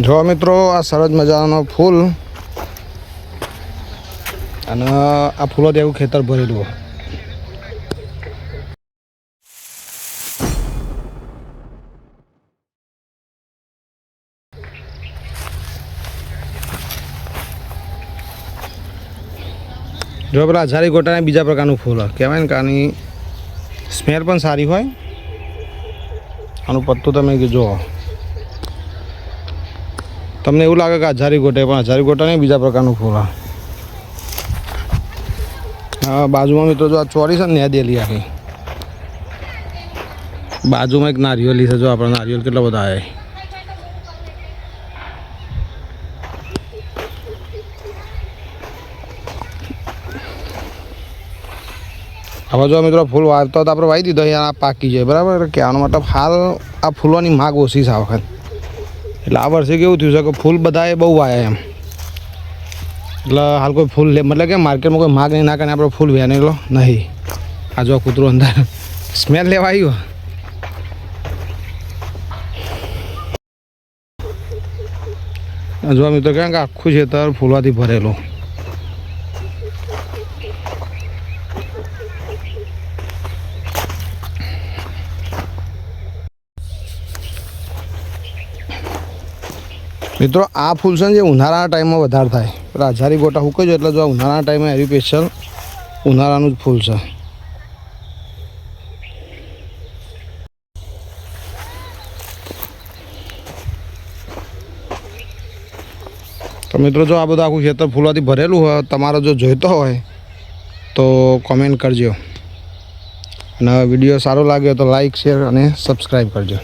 જો મિત્રો આ સરસ મજાનો ફૂલ અને આ ફૂલોથી એવું ખેતર ભરેલું. જો પેલા હજારી ગોટાને બીજા પ્રકારનું ફૂલ કહેવાય ને કે આની સ્મેલ પણ સારી હોય. આનું પત્તું તમે જુઓ, તમને એવું લાગે કે હજારી ગોટે, પણ હજારી ગોટા નહીં, બીજા પ્રકારનું ફૂલ. હા બાજુમાં મિત્રો જો આ ચોરી છે ને દેલી આખી બાજુમાં એક નારિયેલી છે. જો આપણે નારિયેલ કેટલા બધા આવે. હવે જો મિત્રો ફૂલ વાવતો તો આપણે વાવી દીધો, અહીંયા પાકી જાય બરાબર. કે આનો મતલબ હાલ આ ફૂલોની માગ ઓછી છે આ વખત. એટલે આ વર્ષે કેવું થયું છે કે ફૂલ બધાએ બહુ વાયા એમ. એટલે હાલ કોઈ ફૂલ મતલબ કે માર્કેટમાં કોઈ માગ નહીં, ના કરીને આપણે ફૂલ વેનેલો નહીં. આ જો કૂતરું અંદર સ્મેલ લેવા આવ્યું. જો મિત્રો કહે કે આખું ખેતર ફૂલવાથી ભરેલું. મિત્રો આ ફૂલ છે ને જે ઉનાળાના ટાઈમમાં વધારે થાય. પેલા હજારી ગોટા હુકાઈ જાય એટલે જો ઉનાળાના ટાઈમે એવી સ્પેશિયલ ઉનાળાનું જ ફૂલ છે. તો મિત્રો જો આ બધું આખું ખેતર ફૂલવાથી ભરેલું હોય, તમારે જો જોઈતો હોય તો કોમેન્ટ કરજો. અને વિડીયો સારો લાગ્યો તો લાઈક, શેર અને સબસ્ક્રાઈબ કરજો.